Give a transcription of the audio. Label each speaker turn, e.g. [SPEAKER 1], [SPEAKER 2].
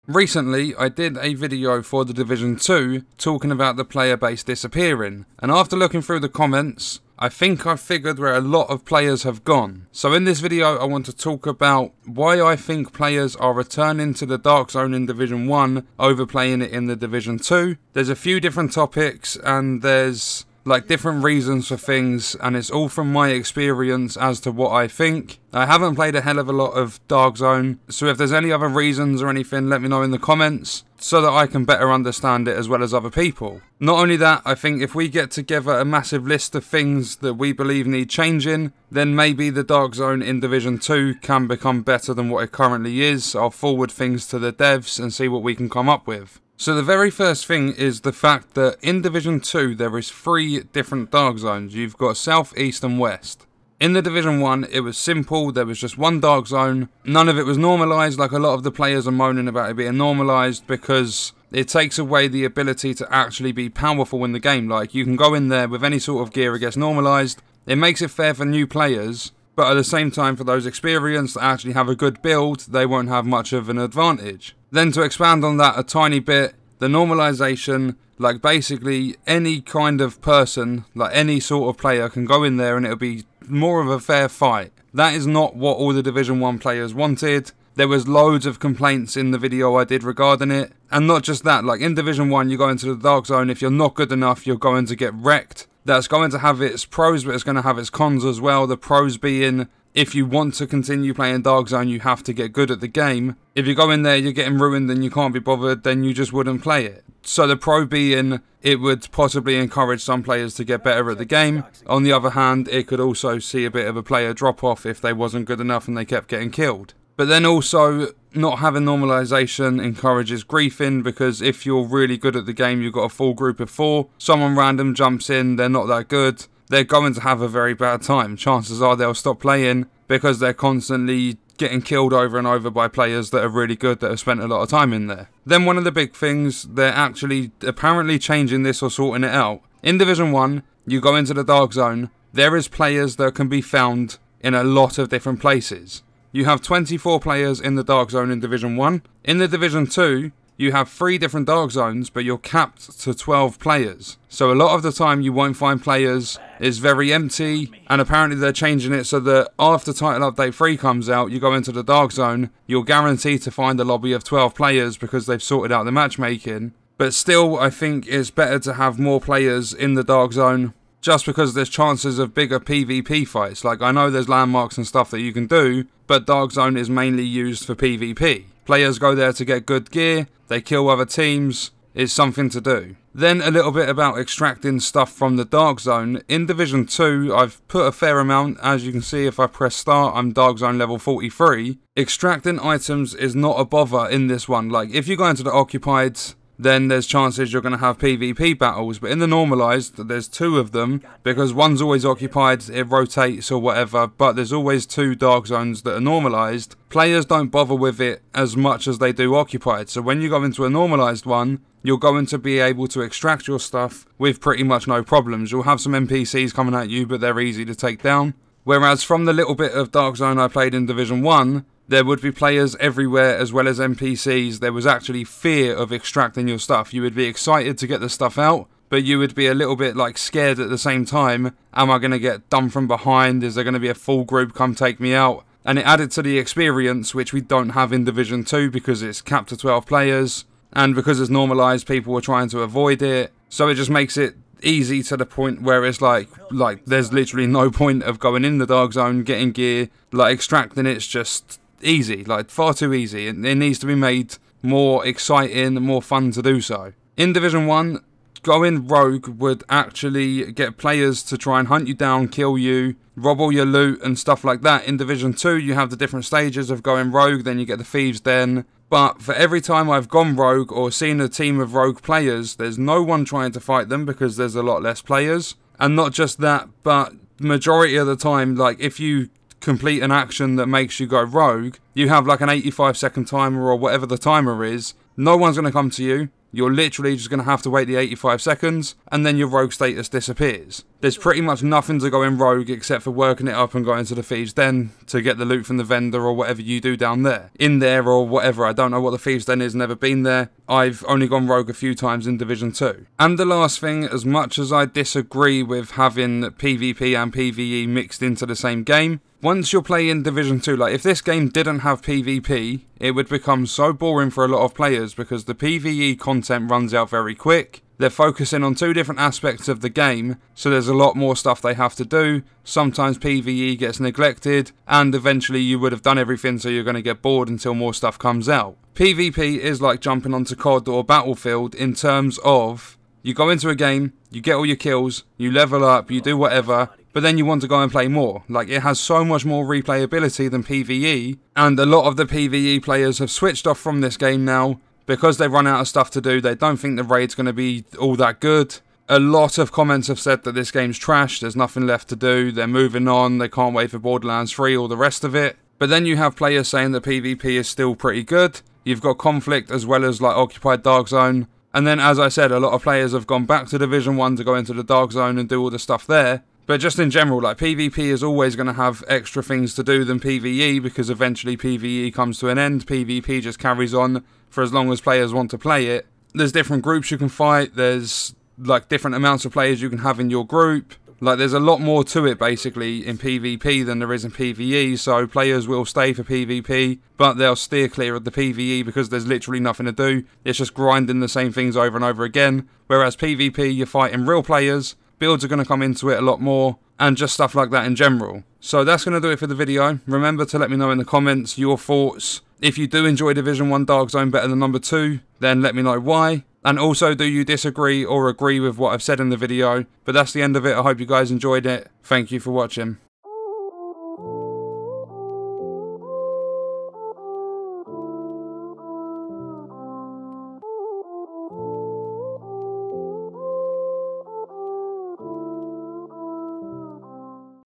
[SPEAKER 1] Recently, I did a video for The Division 2 talking about the player base disappearing, and after looking through the comments, I think I've figured where a lot of players have gone. So in this video, I want to talk about why I think players are returning to the Dark Zone in Division 1 over playing it in the Division 2. There's a few different topics and there's like different reasons for things, and it's all from my experience as to what I think. I haven't played a hell of a lot of Dark Zone, so if there's any other reasons or anything, let me know in the comments so that I can better understand it as well as other people. Not only that, I think if we get together a massive list of things that we believe need changing, then maybe the Dark Zone in Division 2 can become better than what it currently is. I'll forward things to the devs and see what we can come up with. So the very first thing is the fact that in Division 2 there is 3 different Dark Zones. You've got South, East and West. In the Division 1 it was simple, there was just one Dark Zone. None of it was normalised, like a lot of the players are moaning about it being normalised, because it takes away the ability to actually be powerful in the game. Like, you can go in there with any sort of gear, it gets normalised. It makes it fair for new players, but at the same time for those experienced that actually have a good build, they won't have much of an advantage. Then to expand on that a tiny bit, the normalization, like basically any kind of person, like any sort of player can go in there and it'll be more of a fair fight. That is not what all the Division 1 players wanted. There was loads of complaints in the video I did regarding it. And not just that, like in Division 1 you go into the Dark Zone, if you're not good enough you're going to get wrecked. That's going to have its pros, but it's going to have its cons as well. The pros being, if you want to continue playing Dark Zone, you have to get good at the game. If you go in there, you're getting ruined and you can't be bothered, then you just wouldn't play it. So the pro being, it would possibly encourage some players to get better at the game. On the other hand, it could also see a bit of a player drop off if they wasn't good enough and they kept getting killed. But then also, not having normalization encourages griefing, because if you're really good at the game, you've got a full group of 4, someone random jumps in, they're not that good, they're going to have a very bad time. Chances are they'll stop playing because they're constantly getting killed over and over by players that are really good, that have spent a lot of time in there. Then one of the big things, they're actually apparently changing this or sorting it out. In Division 1, you go into the Dark Zone, there is players that can be found in a lot of different places. You have 24 players in the Dark Zone in Division 1. In the Division 2, you have 3 different Dark Zones, but you're capped to 12 players. So a lot of the time you won't find players, it's very empty, and apparently they're changing it so that after Title Update 3 comes out, you go into the Dark Zone, you're guaranteed to find a lobby of 12 players because they've sorted out the matchmaking. But still, I think it's better to have more players in the Dark Zone, just because there's chances of bigger PvP fights. Like, I know there's landmarks and stuff that you can do, but Dark Zone is mainly used for PvP. Players go there to get good gear, they kill other teams, it's something to do. Then a little bit about extracting stuff from the Dark Zone. In Division 2, I've put a fair amount. As you can see, if I press start, I'm Dark Zone level 43. Extracting items is not a bother in this one. Like, if you go into the Occupied, then there's chances you're going to have PvP battles, but in the normalised, there's 2 of them, because one's always occupied, it rotates or whatever, but there's always 2 Dark Zones that are normalised. Players don't bother with it as much as they do occupied, so when you go into a normalised one, you're going to be able to extract your stuff with pretty much no problems. You'll have some NPCs coming at you, but they're easy to take down. Whereas from the little bit of Dark Zone I played in Division 1, there would be players everywhere as well as NPCs. There was actually fear of extracting your stuff. You would be excited to get the stuff out, but you would be a little bit like scared at the same time. Am I going to get done from behind? Is there going to be a full group come take me out? And it added to the experience, which we don't have in Division 2 because it's capped to 12 players. And because it's normalised, people were trying to avoid it. So it just makes it easy to the point where it's like there's literally no point of going in the Dark Zone, getting gear, like extracting it's just easy, like far too easy. It needs to be made more exciting, more fun to do so. In Division 1, going rogue would actually get players to try and hunt you down, kill you, rob all your loot and stuff like that. In Division 2, you have the different stages of going rogue, then you get the Thieves' Den. But for every time I've gone rogue or seen a team of rogue players, there's no one trying to fight them because there's a lot less players. And not just that, but majority of the time, like if you complete an action that makes you go rogue, you have like an 85-second timer or whatever the timer is. No one's going to come to you. you're literally just going to have to wait the 85 seconds, and then your rogue status disappears. There's pretty much nothing to go in rogue except for working it up and going to the Thieves' Den to get the loot from the vendor or whatever you do down there. In there or whatever, I don't know what the Thieves' Den is, never been there. I've only gone rogue a few times in Division 2. And the last thing, as much as I disagree with having PvP and PvE mixed into the same game, once you're playing Division 2, like if this game didn't have PvP, it would become so boring for a lot of players because the PvE content runs out very quick. They're focusing on two different aspects of the game, so there's a lot more stuff they have to do. Sometimes PvE gets neglected, and eventually you would have done everything, so you're going to get bored until more stuff comes out. PvP is like jumping onto COD or Battlefield in terms of you go into a game, you get all your kills, you level up, you do whatever, but then you want to go and play more. Like, it has so much more replayability than PvE, and a lot of the PvE players have switched off from this game now because they've run out of stuff to do. They don't think the raid's going to be all that good. A lot of comments have said that this game's trash, there's nothing left to do, they're moving on, they can't wait for Borderlands 3, all the rest of it. But then you have players saying that PvP is still pretty good. You've got Conflict as well as like Occupied Dark Zone. And then, as I said, a lot of players have gone back to Division 1 to go into the Dark Zone and do all the stuff there. But just in general, like, PvP is always going to have extra things to do than PvE, because eventually PvE comes to an end. PvP just carries on for as long as players want to play it. There's different groups you can fight. There's, like, different amounts of players you can have in your group. Like, there's a lot more to it, basically, in PvP than there is in PvE, so players will stay for PvP, but they'll steer clear of the PvE because there's literally nothing to do. It's just grinding the same things over and over again. Whereas PvP, you're fighting real players, builds are going to come into it a lot more, and just stuff like that in general. So that's going to do it for the video. Remember to let me know in the comments your thoughts. If you do enjoy Division 1 Dark Zone better than number 2, then let me know why. And also, do you disagree or agree with what I've said in the video? But that's the end of it. I hope you guys enjoyed it. Thank you for watching.